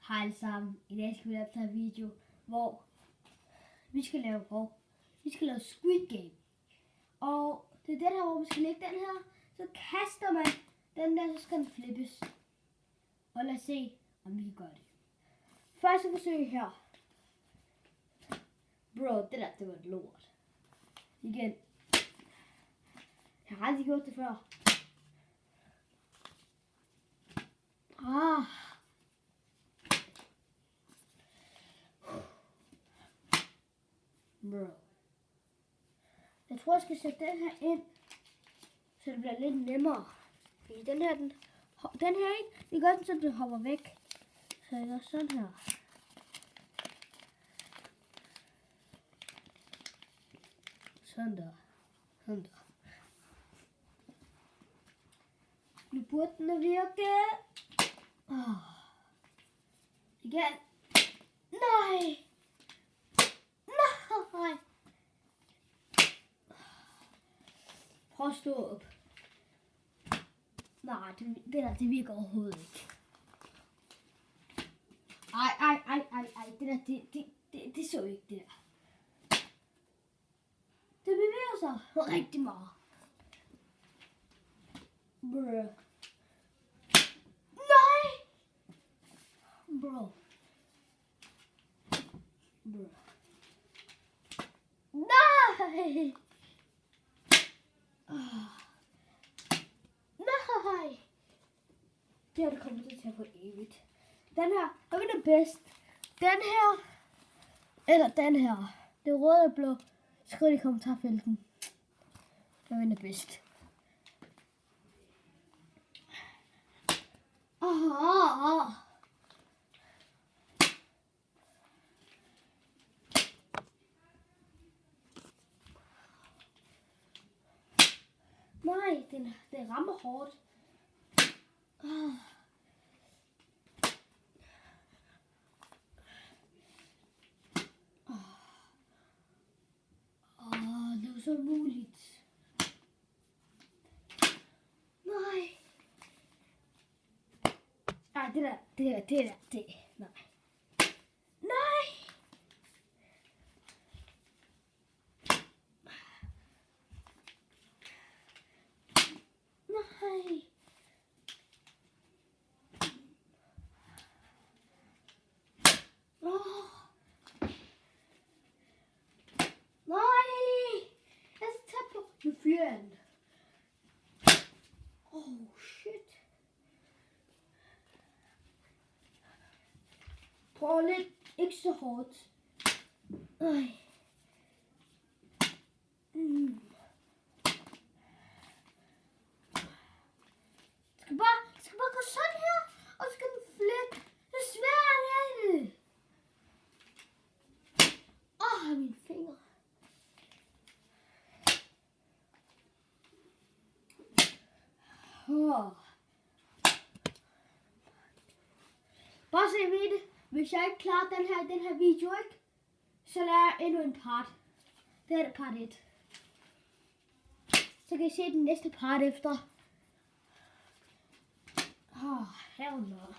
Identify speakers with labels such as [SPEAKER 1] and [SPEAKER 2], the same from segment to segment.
[SPEAKER 1] Hej alle sammen. I dag skal vi lave en video, hvor vi skal lave Squid Game. Og det er den her, hvor vi skal lægge den her. Så kaster man den der, så skal den flippes. Og lad os se, om vi kan gøre det. Første forsøg her. Bro, det var et lort. Igen. Jeg har aldrig gjort det før. Bro. Jeg tror, jeg skal sætte den her ind, så det bliver lidt nemmere. Fordi den her, ikke, det gør den, så den hopper væk. Så jeg gør sådan her. Sådan der. Sådan der. Nu burde den virke. Igen. Nej. Nej. Prøv at stå op. Nej, det virker overhovedet ikke. Ej. Det så ikke det der. Det bevæger sig rigtig meget. Bro. Nej! Bro. Nej! Nej! Det her, det kommer til at tage for evigt. Den her, der er det bedst. Den her, eller den her. Det røde og blå. Skriv i kommentarfelten. Der er det bedst. Nej, det rammer hårdt. Det var så umuligt. Nej. Ej, det der. Nej. Nej. Nej. Nu fyrer jeg den. Shit. Prøv lidt. Ikke så hårdt. Ej. Skal bare gå sådan her, og så skal den flippe. Det er svært, er det? Mine fingre. Bare se ved det. Hvis jeg ikke klarer den her video, ikke, så lader jeg endnu en part. Det er det part 1. Så kan I se den næste part efter. Hell no.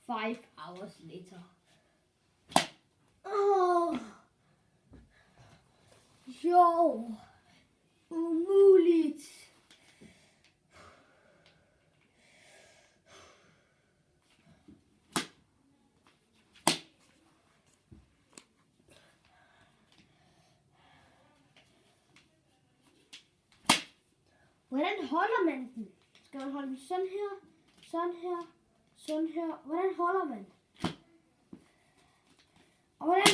[SPEAKER 1] 5 hours later. Jo. Umuligt. Hvordan holder man den? Skal man holde den sådan her? Sådan her? Sådan her? Hvordan holder man? Og hvordan?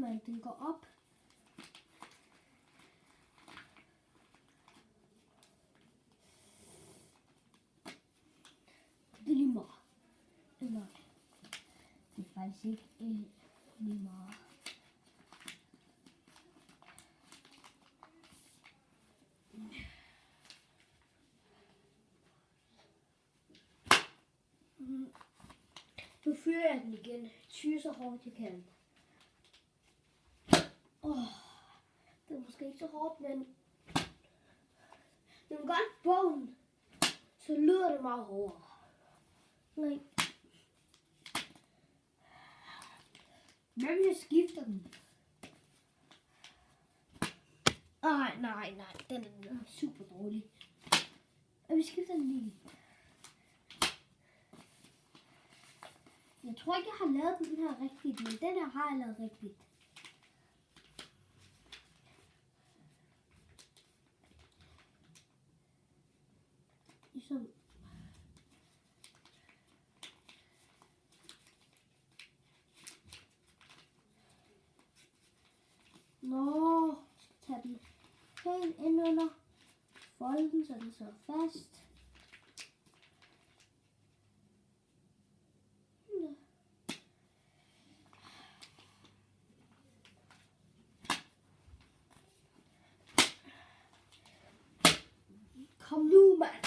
[SPEAKER 1] mand. Den går op. Det er lige meget. Nej, det er faktisk ikke lige meget. Nu fyrer jeg den igen. Tyr så hårdt jeg kan. Det er måske ikke så hårdt, men når man godt bogen, så lyder det meget hårdere. Nej. Hvad hvis jeg skifter den? Nej. Den er super dårlig. Og vi skifter den lige. Jeg tror ikke, jeg har lavet den her rigtigt, men den her har jeg lavet rigtigt. Ligesom tag den helt ind under, folde den, så den sidder fast. Kom nu, mand.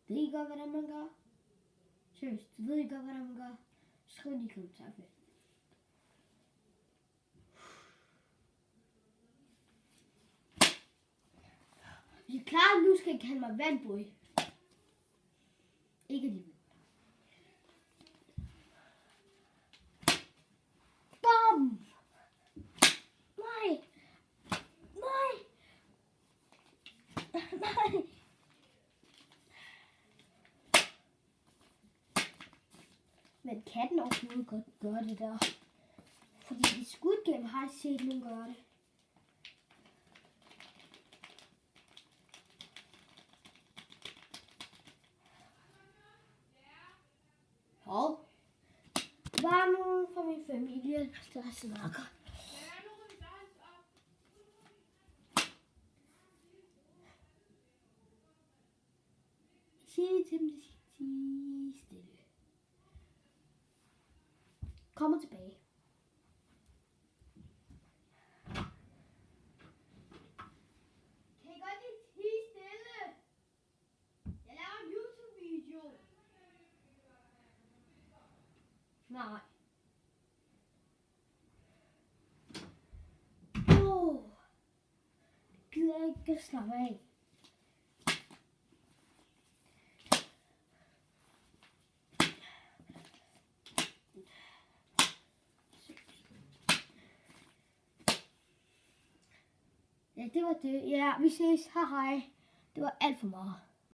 [SPEAKER 1] Ved I godt, hvordan man gør? Seriøst, ved I godt, hvordan man gør? Skriv lige i kommentarfeltet. Hvis I er klar nu, skal I kalde mig vandboy. Ikke alligevel. Bam! Nej! Men kan den overhovedet godt gøre det der? Fordi i Squid Game har jeg set nogen gøre det. Hov. Der er nogen fra min familie, der snakker. Sig til dem, de stille. Kommer tilbage. Kan I godt lige tie stille? Jeg laver en YouTube-video. Nej. Gider ikke at slappe af. Ja, det var det. Ja, vi ses. Hej hej. Det var alt for meget.